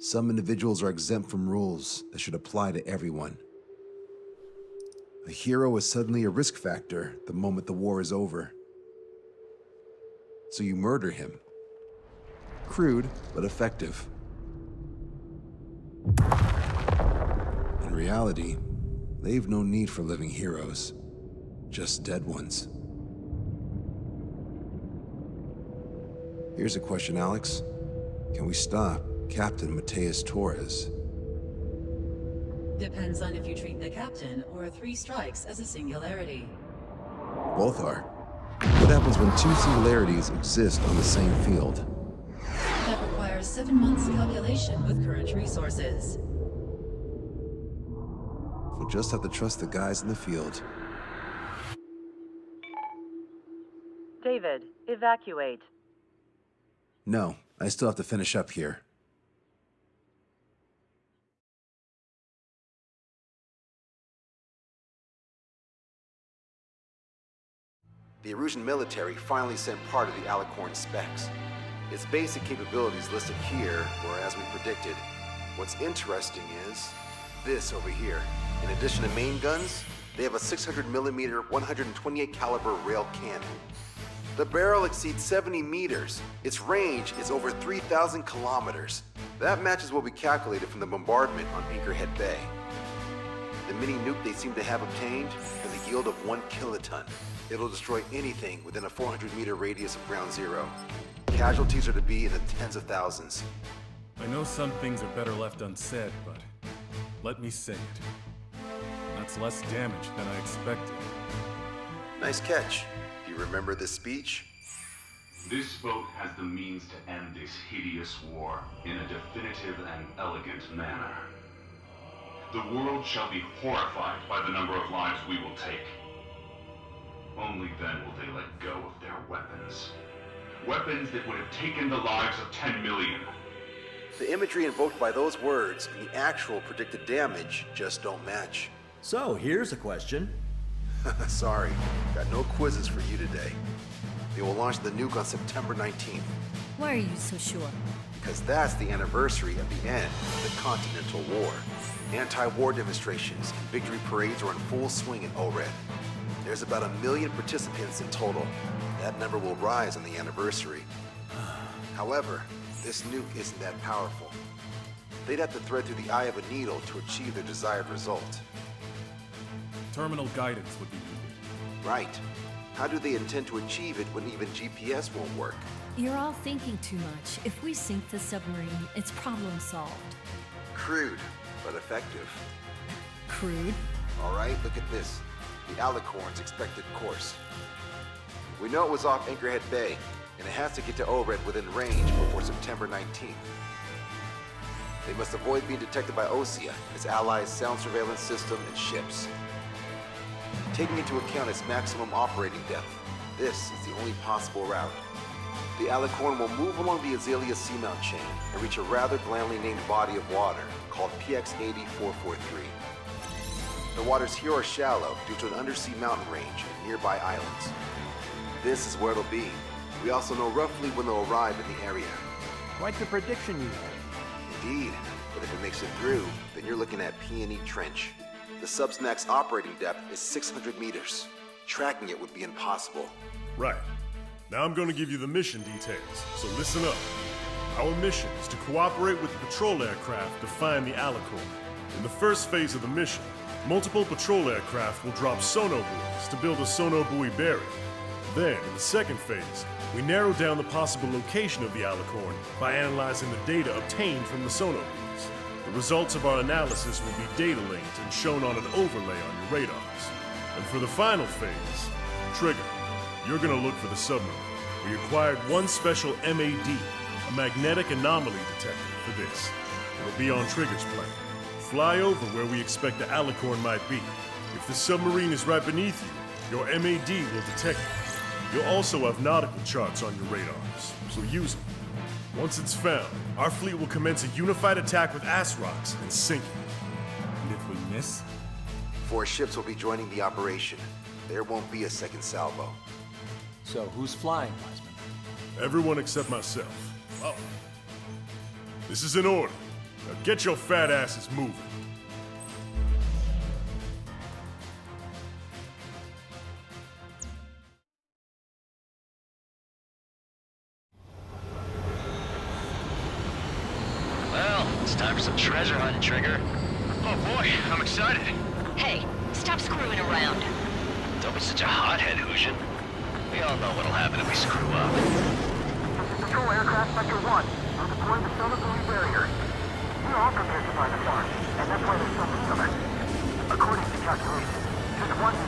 Some individuals are exempt from rules that should apply to everyone. A hero is suddenly a risk factor the moment the war is over. So you murder him. Crude, but effective. In reality, they've no need for living heroes, just dead ones. Here's a question, Alex. Can we stop Captain Mateus Torres? Depends on if you treat the captain or 3 strikes as a singularity. Both are. What happens when 2 singularities exist on the same field? That requires 7 months calculation with current resources. We'll just have to trust the guys in the field. David, evacuate. No, I still have to finish up here. The Erusian military finally sent part of the Alicorn specs. Its basic capabilities listed here were as we predicted. What's interesting is this over here. In addition to main guns, they have a 600mm 128 caliber rail cannon. The barrel exceeds 70 meters. Its range is over 3,000 kilometers. That matches what we calculated from the bombardment on Anchorhead Bay. The mini nuke they seem to have obtained has a yield of 1 kiloton. It'll destroy anything within a 400-meter radius of ground zero. Casualties are to be in the tens of thousands. I know some things are better left unsaid, but let me say it. That's less damage than I expected. Nice catch. Do you remember this speech? This vote has the means to end this hideous war in a definitive and elegant manner. The world shall be horrified by the number of lives we will take. Only then will they let go of their weapons. Weapons that would have taken the lives of 10 million. The imagery invoked by those words and the actual predicted damage just don't match. So, here's a question. Sorry, got no quizzes for you today. They will launch the nuke on September 19th. Why are you so sure? Because that's the anniversary of the end of the Continental War. Anti-war demonstrations and victory parades are in full swing in ORED. There's about 1 million participants in total. That number will rise on the anniversary. However, this nuke isn't that powerful. They'd have to thread through the eye of a needle to achieve their desired result. Terminal guidance would be needed. Right. How do they intend to achieve it when even GPS won't work? You're all thinking too much. If we sink the submarine, it's problem solved. Crude, but effective. Crude? All right, look at this. The Alicorn's expected course. We know it was off Anchorhead Bay, and it has to get to ORED within range before September 19th. They must avoid being detected by OSEA, its allies' sound surveillance system, and ships. Taking into account its maximum operating depth, this is the only possible route. The Alicorn will move along the Azalea Seamount chain and reach a rather blandly named body of water called PX-80443. The waters here are shallow due to an undersea mountain range and nearby islands. This is where it'll be. We also know roughly when they'll arrive in the area. Quite the prediction you have. Indeed, but if it makes it through, then you're looking at P&E Trench. The sub's max operating depth is 600 meters. Tracking it would be impossible. Right. Now I'm going to give you the mission details, so listen up. Our mission is to cooperate with the patrol aircraft to find the Alicorn. In the first phase of the mission, multiple patrol aircraft will drop sono buoys to build a sono buoy barrier. Then, in the second phase, we narrow down the possible location of the Alicorn by analyzing the data obtained from the sono buoys. The results of our analysis will be data linked and shown on an overlay on your radars. And for the final phase, Trigger, you're gonna look for the submarine. We acquired one special MAD, a magnetic anomaly detector, for this. It'll be on Trigger's plane. Fly over where we expect the Alicorn might be. If the submarine is right beneath you, your MAD will detect it. You'll also have nautical charts on your radars, so use them. Once it's found, our fleet will commence a unified attack with ASROCs and sink it. And if we miss? 4 ships will be joining the operation. There won't be a second salvo. So, who's flying, Wiseman? Everyone except myself. Oh. This is in order. Now get your fat asses moving. Well, it's time for some treasure hunting, Trigger. Oh boy, I'm excited. Hey, stop screwing around. Don't be such a hothead, Hushin. We all know what'll happen if we screw up. Patrol aircraft Sector 1. We're deploying the Sonobuoy barrier. We're all prepared to find the farm, and that's why there's so many of it. According to calculations, just one is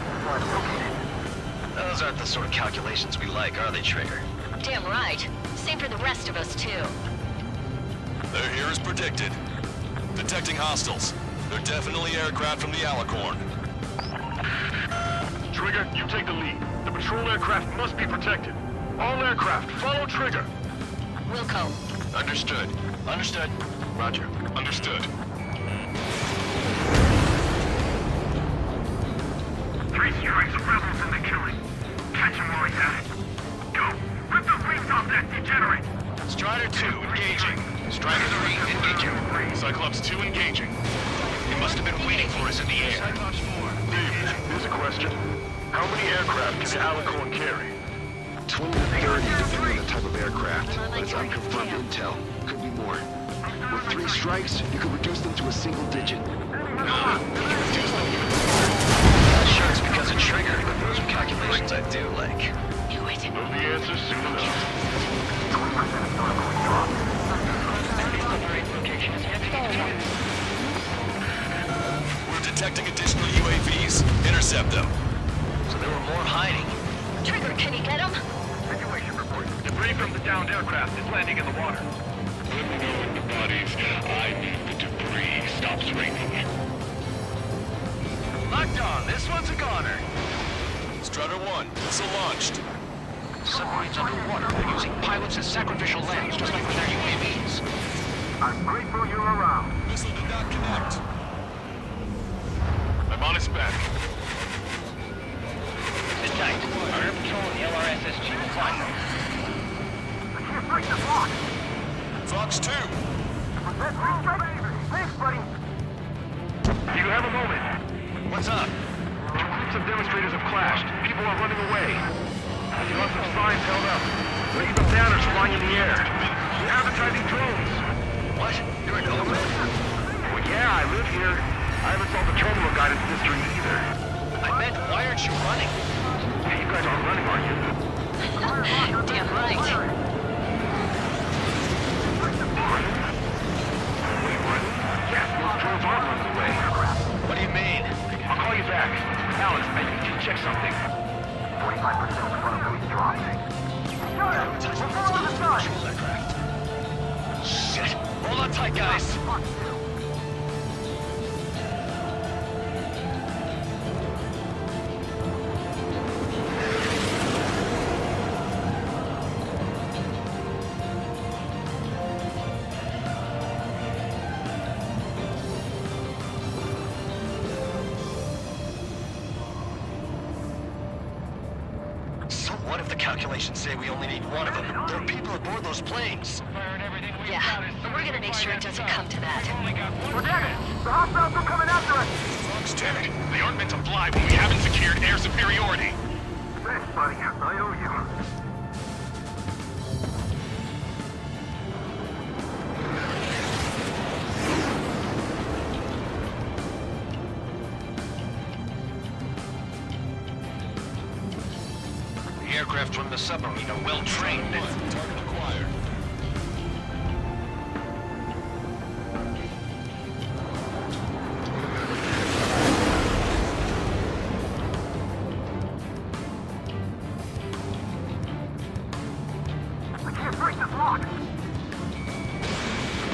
located. Those aren't the sort of calculations we like, are they, Trigger? Damn right. Same for the rest of us, too. They're here as predicted. Detecting hostiles. They're definitely aircraft from the Alicorn. Trigger, you take the lead. The patrol aircraft must be protected. All aircraft, follow Trigger. Wilco. Understood. Understood. Roger. Understood. 3 strikes of rebels in the killing. Catch him while he's at it. Go! Rip the wings off that degenerate! Strider 2, engaging. Strider 3, engaging. Cyclops 2, engaging. They must have been waiting for us in the air. Dave, here's a question. How many aircraft can the Alicorn carry? 20 to 30, depending on the type of aircraft. But it's unconfirmed intel. Could be more. With 3 strikes, you could reduce them to a single digit. Not sure it's because of Trigger, but those are calculations I do like. Knew it. Know the answer soon enough. We're detecting additional UAVs. Intercept them. So there were more hiding. Trigger, can you get him? Situation report. Debris from the downed aircraft is landing in the water. Let me know when the bodies. I need the debris. Stops raining. Locked on. This one's a goner. Strider 1, missile launched. Submarines underwater. They're using pilots as sacrificial lambs, just like with their UAVs. I'm grateful you're around. Missile did not connect. I'm on its back. Sit tight. Our air patrol and the LRSSG will find them. I can't break the block. Fox 2. Was that 3 strikes? Thanks, buddy. Do you have a moment? What's up? 2 groups of demonstrators have clashed. People are running away. I saw some signs held up. Raise up banners flying in the air. They're advertising drones. What? You're in Oakland? Well, yeah, I live here. I haven't solved the terminal guidance mystery either. I meant, why aren't you running? Hey, you guys aren't running, are you? Damn right. Yes, those drones are running away. What do you mean? I'll call you back. Alex, I need to check something. 45% of the front of dropped. We'll go on the side. Shit. Hold on tight, guys. So what if the calculations say we only need one of them? There are people aboard those planes. Yeah, but we're gonna make sure it doesn't come to that. Lieutenant, the hostiles are coming after us. Fox 2. They aren't meant to fly when we haven't secured air superiority. Thanks, buddy. I owe you. The aircraft from the submarine are well trained. Target acquired. I can't break the block.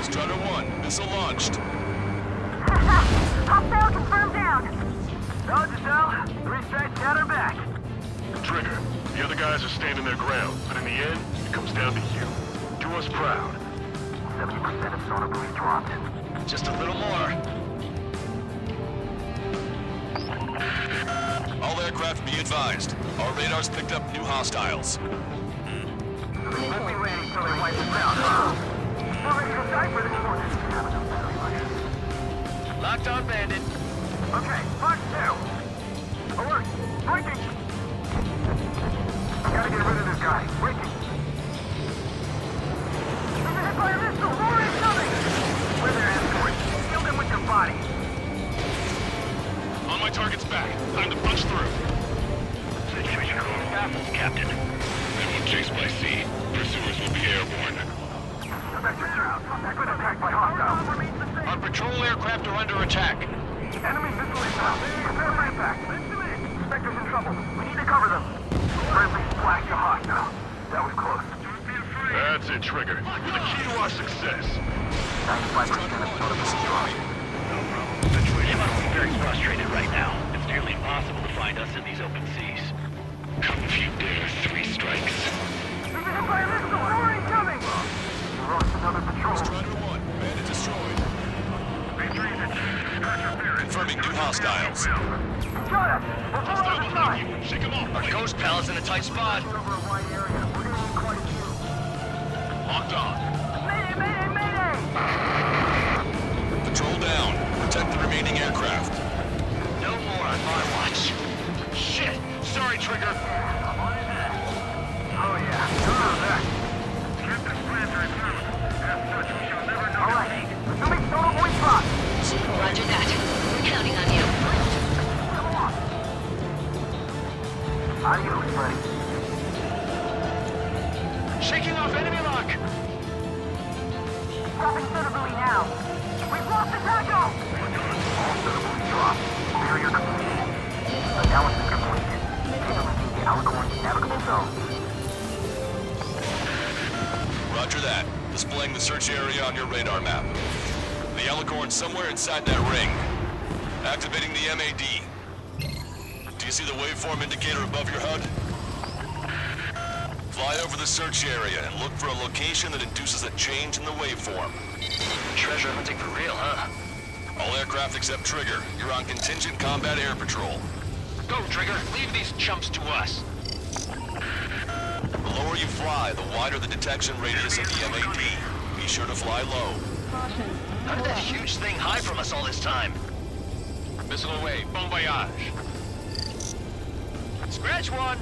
Strider 1, missile launched. Hostile confirmed down. No, Giselle. 3 strikes got her back. Trigger, the other guys are standing their ground, but in the end, it comes down to you. Do us proud. 70% of Sonobuoy dropped. Just a little more. All aircraft be advised. Our radars picked up new hostiles. We'll be waiting till they wipe us out, huh? We're ready to die for this one. Locked on bandit. Okay, Fox 2. Alert! Breaking! Gotta get rid of this guy. Breaking! He's hit by a missile! More incoming! Where they're escorting. Shield him with your body. On my target's back. Time to punch through. Situation baffles, Captain. They won't chase by sea. Pursuers will be airborne. Vector 2. I've been attacked by hostiles. Our patrol aircraft are under attack. Enemy missile inbound. Prepare for impact. Vector's in trouble. We need to cover them. Friendly flash to hostile. That was close. That's it, Trigger. You're the key to our success. 95% of total destroyed. They must be very frustrated right now. It's nearly impossible to find us in these open seas. Come if you dare, 3 strikes. We've been hit by a missile! More incoming! We lost another patrol. Strider 1, bandit destroyed. Confirming new hostiles. Got it! We're full on the side! Shake them off. Our ghost pal is in a tight spot. Over a wide area. We're gonna need quite a few. Locked on. Mayday! Mayday! Mayday! Patrol down. Protect the remaining aircraft. No more on my watch. Shit! Sorry, Trigger. I'm on his ass. Oh yeah. None of that. Captain's plans are improved. As such, we shall never know. All right. Assuming total point spot. Roger that. We're counting on you. Come on. Adios, buddy. Shaking off enemy lock. Dropping Centerbuoy now. We've lost the tackle! All Centerbuoy dropped. Barrier completed. Analysis completed. Implementing the Alicorn's navigable zone. Roger that. Displaying the search area on your radar map. The Alicorn's somewhere inside that ring. Activating the MAD. Do you see the waveform indicator above your HUD? Fly over the search area and look for a location that induces a change in the waveform. Treasure hunting for real, huh? All aircraft except Trigger, you're on contingent combat air patrol. Go, Trigger. Leave these chumps to us. The lower you fly, the wider the detection radius of the MAD. Be sure to fly low. How did that huge thing hide from us all this time? Missile away. Bon voyage. Scratch one!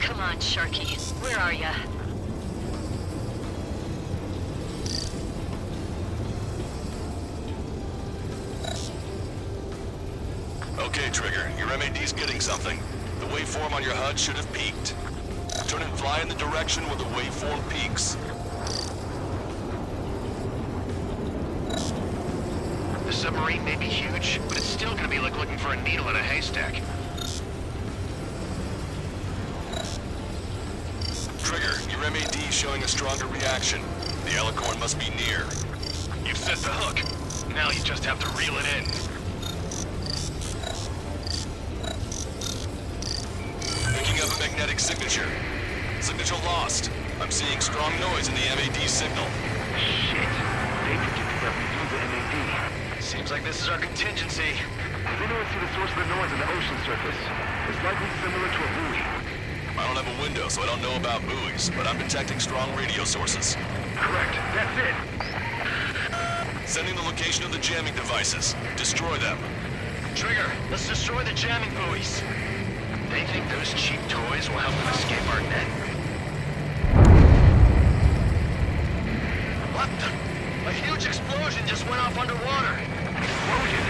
Come on, Sharky. Where are ya? Okay, Trigger, your MAD's getting something. The waveform on your HUD should have peaked. Turn and fly in the direction where the waveform peaks. The submarine may be huge, but it's still gonna be like looking for a needle in a haystack. Trigger, your MAD's showing a stronger reaction. The Alicorn must be near. You've set the hook. Now you just have to reel it in. Picking up a magnetic signature. Signature lost. I'm seeing strong noise in the MAD signal. Shit. They could get together to use the MAD. Seems like this is our contingency. They don't see the source of the noise on the ocean surface. It's likely similar to a buoy. I don't have a window, so I don't know about buoys, but I'm detecting strong radio sources. Correct. That's it. Sending the location of the jamming devices. Destroy them. Trigger, let's destroy the jamming buoys. They think those cheap toys will help them escape our net. What the? A huge explosion just went off underwater. Explosion.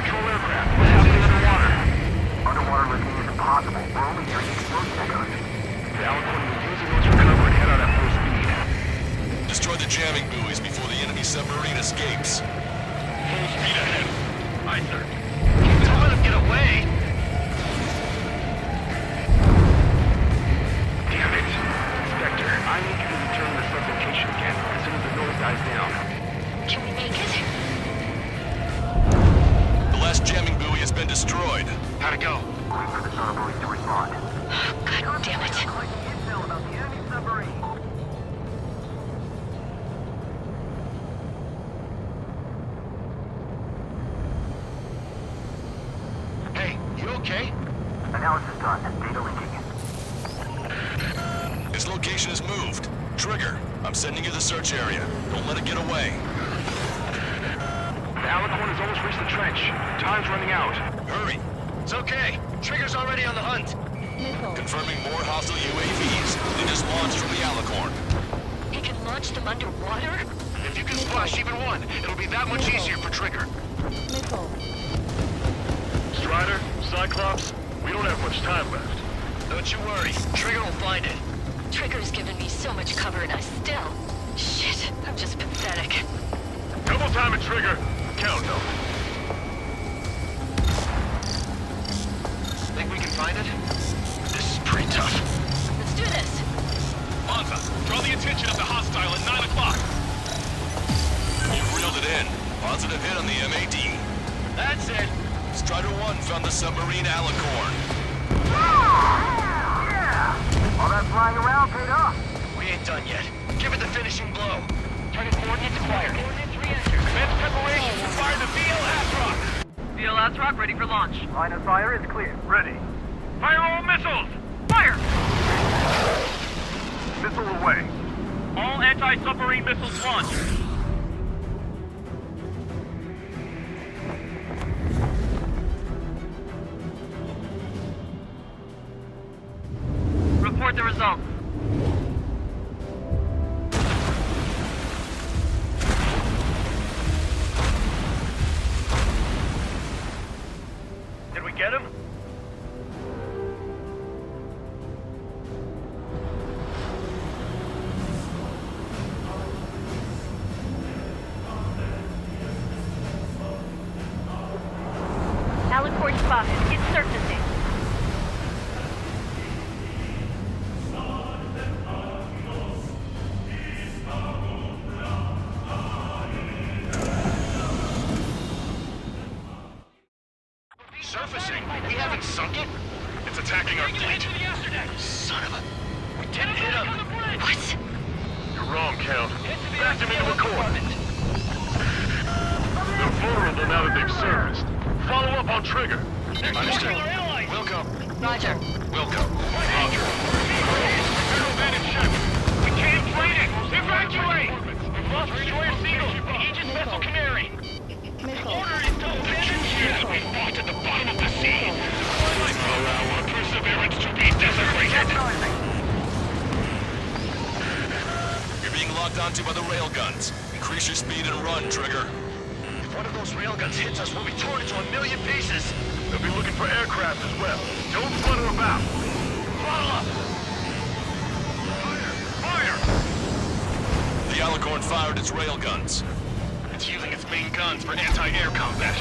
Patrol aircraft. What's happening underwater? Underwater lifting is impossible. We're only hearing explosion echoes. The Alicorn is using those to recover and head out at full speed. Destroy the jamming buoys before the enemy submarine escapes. Full speed ahead. Aye, sir. Don't let him get away. Damn it. Inspector, I need you to determine the sublocation again as soon as the noise dies down. Can we make it? The last jamming buoy has been destroyed. How'd it go? Wait for the submarine to respond. God damn it. Collecting intel about the enemy submarine. okay? Analysis done. Data linking. His location is moved. Trigger, I'm sending you the search area. Don't let it get away. The Alicorn has almost reached the trench. Time's running out. Hurry. It's okay. Trigger's already on the hunt. Confirming more hostile UAVs. They just launched from the Alicorn. He can launch them underwater? If you can splash even one, it'll be that much easier for Trigger. Strider, Cyclops, we don't have much time left. Don't you worry. Trigger will find it. Trigger's given me so much cover and I still... Shit, I'm just pathetic. Double time it, Trigger. Count them. Think we can find it? This is pretty tough. Let's do this. Monza, draw the attention of the hostile at 9 o'clock. You reeled it in. Positive hit on the MAD. That's it. Strider 1 found the submarine Alicorn. Yeah! All that flying around paid off. We ain't done yet. Give it the finishing blow. Target coordinates acquired. Coordinates re-entered. Commence preparations to fire the VL Astrock. VL Astrock ready for launch. Line of fire is clear. Ready. Fire all missiles! Fire! Missile away. All anti-submarine missiles launched. Report the results. Did we get him? Alicorn spotted. It's surfacing. Surfacing? We haven't sunk it? It's attacking our fleet. Son of a... We didn't hit him. What? You're wrong, Count. Back him into a core. They're vulnerable now that they've surfaced. Follow up on Trigger. Understood. Wilco. Roger. Wilco. Roger. We can't fight it! Evacuate! We've lost Destroyer Seagull, the Aegis vessel Canary. Order is to We fought at the bottom of the sea. Allow our perseverance to be desecrated. You're being locked onto by the railguns. Increase your speed and run, Trigger. If one of those railguns hits us, we'll be torn into a million pieces. They'll be looking for aircraft as well. Don't flutter about. Throttle up! Fire! The Alicorn fired its railguns. It's using its main guns for anti-air combat.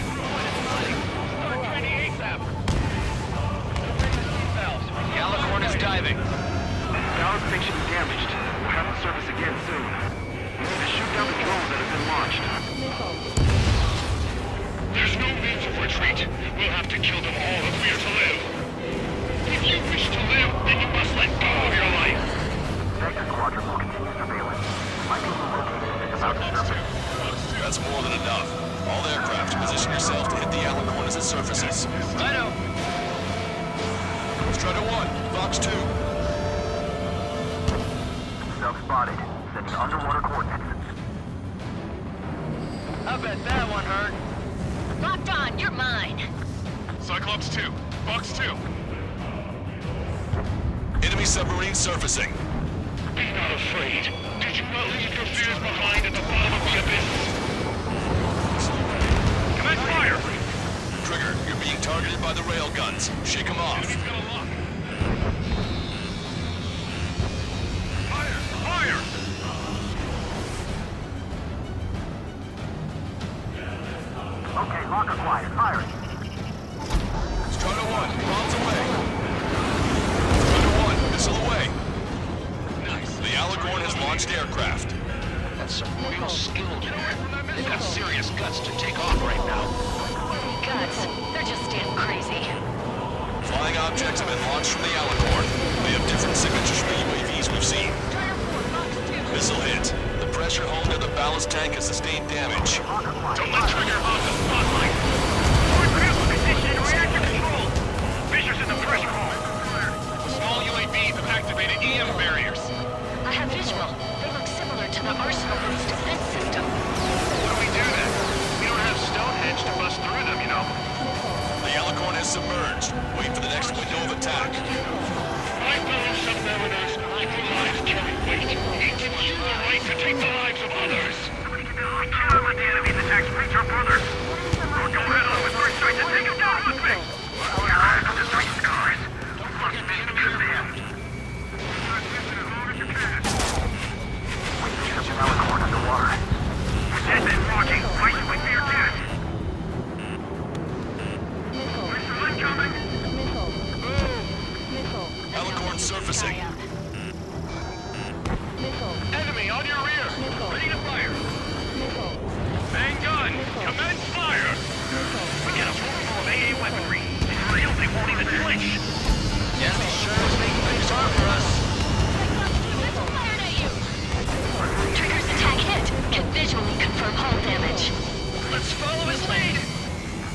The Alicorn is diving. Power station is damaged. We'll have to service again soon. We need to shoot down the drones that have been launched. There's no means of retreat. We'll have to kill them all if we are to live. If you wish to live, then you must let go of your life. Sector Squadron will continue surveillance. My people located about to surface. That's more than enough. All aircraft, position yourself to hit the Alicorn as it surfaces. I know. Strider 1, Fox 2. Sub spotted. Sending underwater coordinates. I bet that one hurt. Locked on. You're mine. Cyclops 2, Fox 2. Enemy submarine surfacing. Be not afraid. Did you not leave your fears behind at the bottom of the abyss? Commence fire! Trigger, you're being targeted by the railguns. Shake them off. Fire! Fire! Okay, lock acquired. Firing. Strider 1, bombs away. Strider 1, missile away. Nice. The Alicorn has launched aircraft. That's some real skill. They've got serious guts to take off right now. Guts. They're just damn crazy. Flying objects have been launched from the Alicorn. They have different signatures from the UAVs we've seen. Missile hit. The pressure hull near the ballast tank has sustained damage. Don't let Trigger hog the spotlight! Forward critical position, reactor control. submerged. Wait for the next window of attack. My fellow submariners, your lives carry weight. It gives you the right to take the lives of others. Can't let the enemy's attacks reach our brothers. Go head on with first strike and take him down with me. The three scars. Must be good man. We need some Alicorn underwater. Dead men walking. Why should we fear death? Missile incoming. Alicorn surfacing. Enemy on your rear. Ready to fire. Main gun. Commence fire. We got a full of AA weaponry. It's real. They won't even flinch. The enemy sure is making things hard for us. Trigger's attack hit. Can visually confirm hull damage. Let's follow his lead.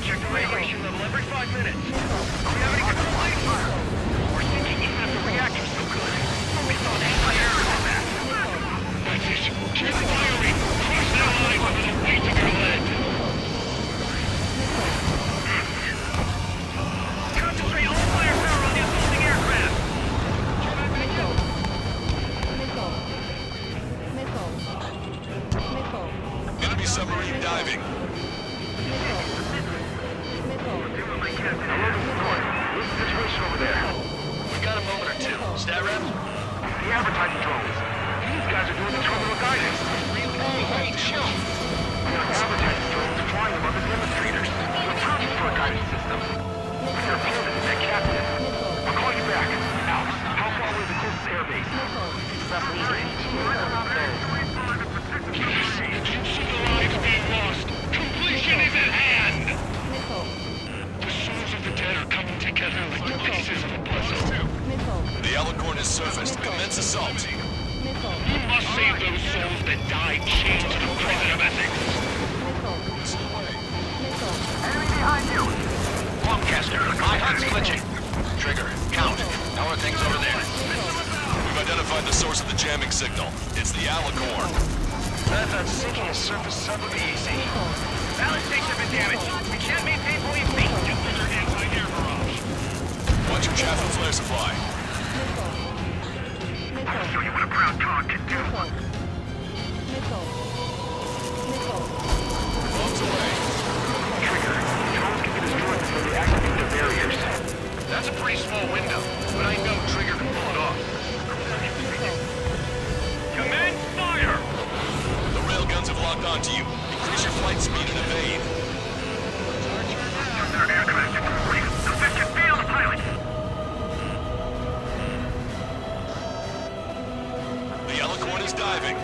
Check the radiation level every 5 minutes. Do we have any control lights? We're thinking even if the reactor's so good. Focus on anti-air combat. That's it. Keep firing. Crush their lines under the weight of your lead. Concentrate all firepower on the assaulting aircraft. Enemy submarine diving. What's the situation over there? We got a moment or two. Stat rep? The advertising drones. These guys are doing the terminal guidance. Hey, chill. The advertising drones flying above the demonstrators. We're searching for a guidance system. We are piloted in that captain. I'll call you back. Out. How far away is the closest airbase? Do you see the lives being lost? Completion is at hand! The souls of the dead are coming together like the pieces of a puzzle. The Alicorn has surfaced. Commence assault. We must save those souls that died chained to the prison of ethics. Enemy behind you. Longcaster, my HUD's glitching. Trigger, count. How are things over there? We've identified the source of the jamming signal. It's the Alicorn. That sinking a surface sub would be easy. Balance station have been damaged. We can't maintain police speed. Just use your anti-air barrage. Watch your chaff and flare supply. I'll show you what a proud dog can do. Bombs away. Trigger. Drones can be destroyed before they activate their barriers. That's a pretty small window, but I know Trigger can pull it off. Commence fire! The railguns have locked onto you. Increase your flight speed and evade. Their aircraft are complete. The fish can feel the pilot. The Alicorn is diving.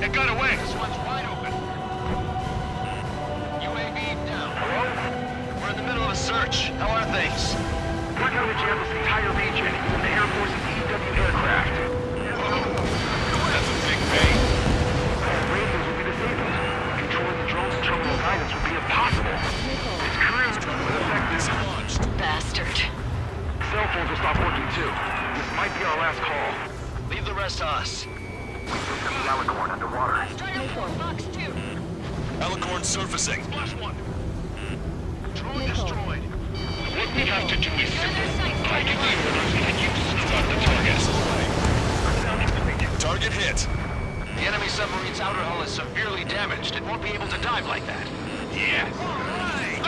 It got away. This one's wide open. UAV down. Hello? We're in the middle of a search. How are things? We're going to jam this entire region in the Air Force's EW aircraft. That's a big pain. Rangers will be disabled. Controlling the drones and terminal guidance will be impossible. It's crude, but effective. Launched. Bastard. Cell phones will stop working too. This might be our last call. Leave the rest to us. We system the Alicorn underwater. Alicorn surfacing. Last one. Drone destroyed. What we have to do is simple. I give the orders and you snuff out the target. Target hit. The enemy submarine's outer hull is severely damaged. It won't be able to dive like that. Yes. All right.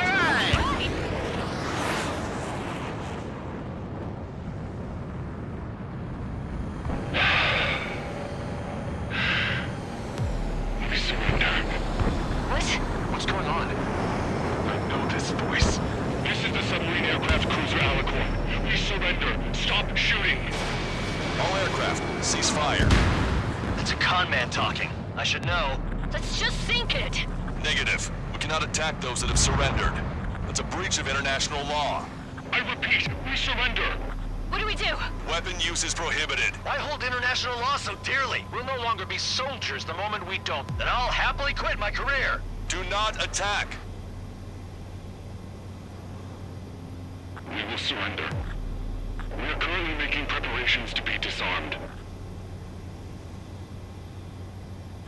We surrender. What? What's going on? I know this voice. This is the submarine aircraft cruiser Alicorn. We surrender. Stop shooting. All aircraft, cease fire. It's a con man talking. I should know. Let's just sink it. Negative. We cannot attack those that have surrendered. That's a breach of international law. I repeat, we surrender. What do we do? Weapon use is prohibited. Why hold international law so dearly? We'll no longer be soldiers the moment we don't. Then I'll happily quit my career. Do not attack. We will surrender. We are currently making preparations to be disarmed.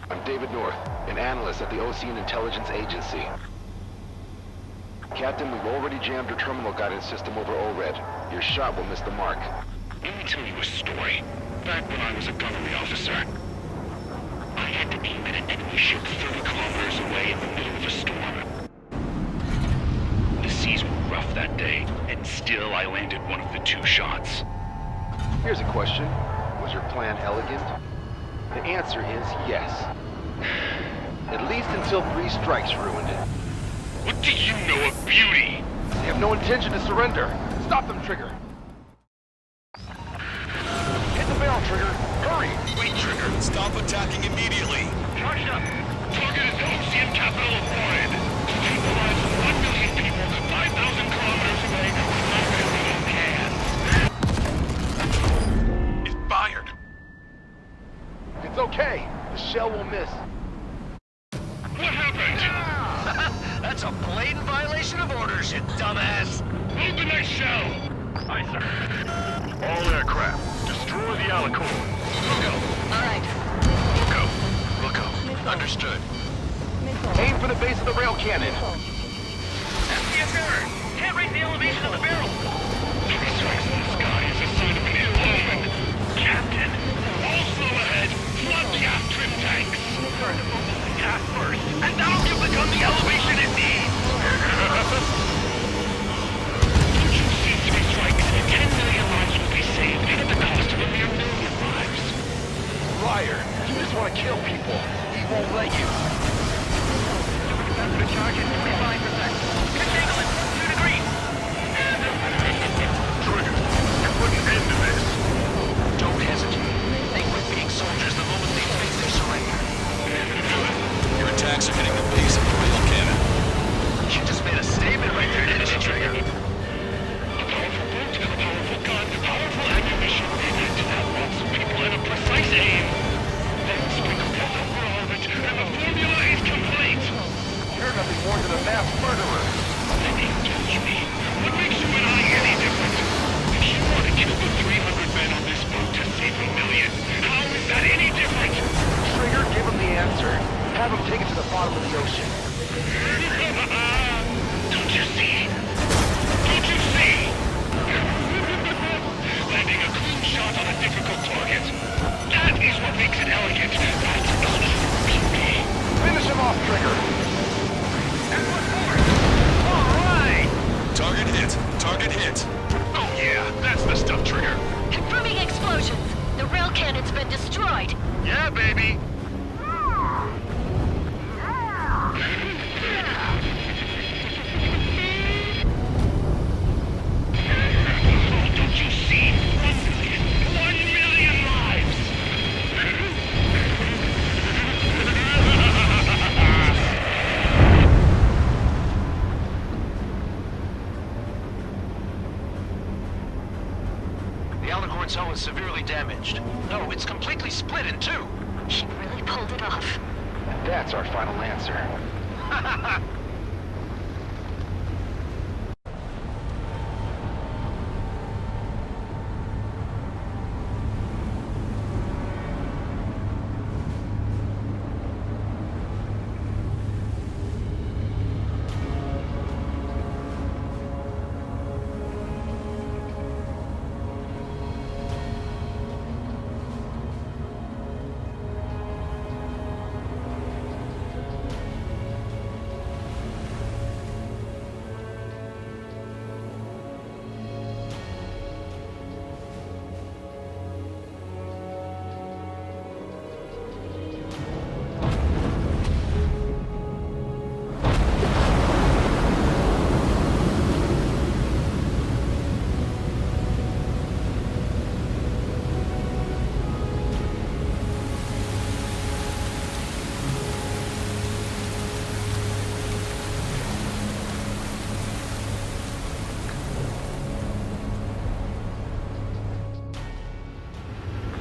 I'm David North, an analyst at the Ocean Intelligence Agency. Captain, we've already jammed your terminal guidance system over ORED. Your shot will miss the mark. Let me tell you a story. Back when I was a gunnery officer, I had to aim at an enemy ship 30 kilometers away in the middle of a storm. The seas were rough that day, and still I landed one of the 2 shots. Here's a question. Was your plan elegant? The answer is yes. At least until 3 strikes ruined it. What do you know of beauty? They have no intention to surrender. Stop them, Trigger. Hit the barrel, Trigger. Hurry! Wait, Trigger. Stop attacking immediately. Charged up. Target is the Ocean capital of Orid. Equalize 1 million people 5,000 kilometers away with not really in hands. It fired. It's okay. The shell will miss. What happened? That's a blatant violation of orders, you dumbass. Load the next shell. Aye, sir. All aircraft, destroy the Alicorn. Loco. Alright. Loco. Understood. Aim for the base of the rail cannon. Yes, sir. Can't raise the elevation of the barrel. 3 strikes in the sky is a sign of an ill omen. Captain, all slow ahead. Flood the aft trim tanks. Gas first, and that'll give the gun the elevation it needs. Don't you see 3 strikes? 10 million lives will be saved at the cost of a mere 1 million lives. Liar. You just want to kill people. He won't let you. Capacity charge is 25%. Entanglement, 2 degrees. Trigger, you put an end to this. Don't hesitate. They quit being soldiers the moment they face their surrender. Your attacks are hitting the base of the rail cannon. You just made a statement right there, didn't you, Trigger? A powerful boat, a powerful gun, powerful ammunition, and that lots of people and a precise aim. Then sprinkle death over all of it, and the formula is complete. You're nothing more than a mass murderer. Then you judge me. What makes you and I any different? If you want to kill the 300 men on this boat to save 1 million, how is that any different? Trigger, give him the answer. Have him take it to the bottom of the ocean. Don't you see? Don't you see? Landing a clean shot on a difficult target. That is what makes it elegant. That's beauty. Finish him off, Trigger. And what's more? All right. Target hit. Target hit. Oh yeah, that's the stuff, Trigger. Confirming explosions. The rail cannon's been destroyed. Yeah, baby. Don't you see? 1 million lives! The Alicorn's hull is severely damaged. No, it's completely split in 2. She really pulled it off. And that's our final answer.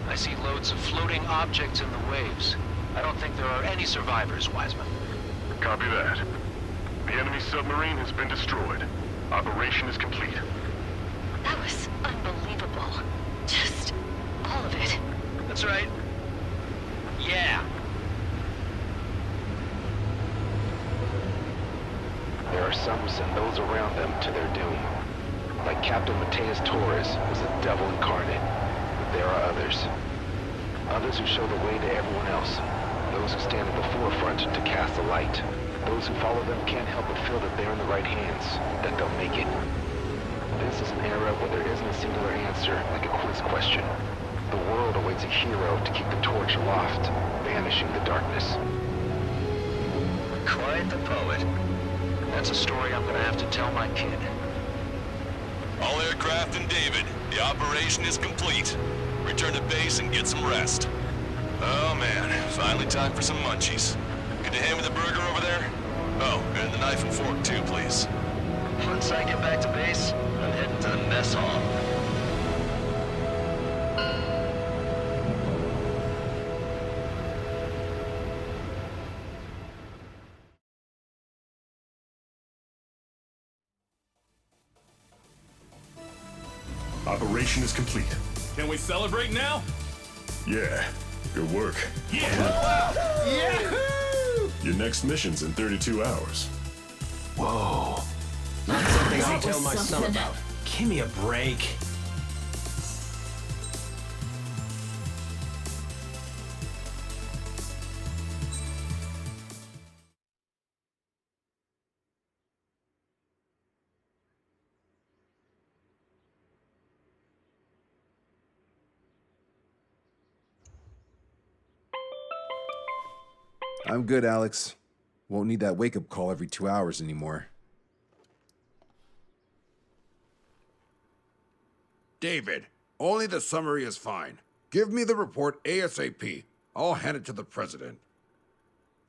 I see loads of floating objects in the waves. I don't think there are any survivors, Wiseman. Copy that. The enemy submarine has been destroyed. Operation is complete. That was unbelievable. Just all of it. That's right. Yeah. There are some who send those around them to their doom. Like Captain Mateus Torres was a devil incarnate. But there are others. Others who show the way to everyone else. Those who stand at the forefront to cast the light. Those who follow them can't help but feel that they're in the right hands, that they'll make it. This is an era where there isn't a singular answer, like a quiz question. The world awaits a hero to keep the torch aloft, banishing the darkness. Quiet the poet. That's a story I'm gonna have to tell my kid. All aircraft and David, the operation is complete. Return to base and get some rest. Oh man, finally time for some munchies. Could you hand me the burger over there? Oh, and the knife and fork too, please. Once I get back to base, I'm heading to the mess hall. Operation is complete. Can we celebrate now? Yeah, good work. Yeah! Yahoo! Your next mission's in 32 hours. Whoa. Not something I'll That was tell my son something. about. Give me a break. I'm good, Alex. Won't need that wake-up call every 2 hours anymore. David, only the summary is fine. Give me the report ASAP. I'll hand it to the president.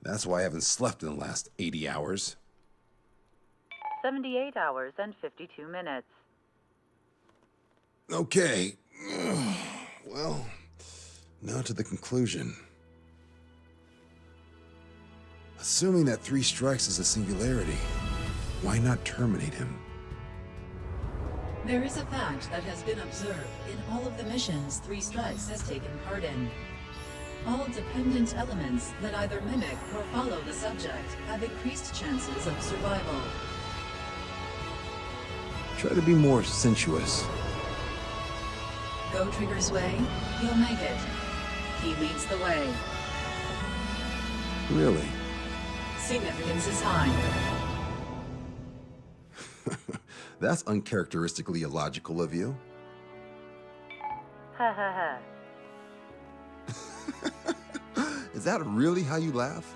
That's why I haven't slept in the last 80 hours. 78 hours and 52 minutes. Okay. Well, now to the conclusion. Assuming that 3 strikes is a singularity, why not terminate him? There is a fact that has been observed in all of the missions 3 Strikes has taken part in. All dependent elements that either mimic or follow the subject have increased chances of survival. Try to be more sensuous. Go Trigger's way, he'll make it. He leads the way. Really? Significance is high. That's uncharacteristically illogical of you. Ha ha ha. Is that really how you laugh?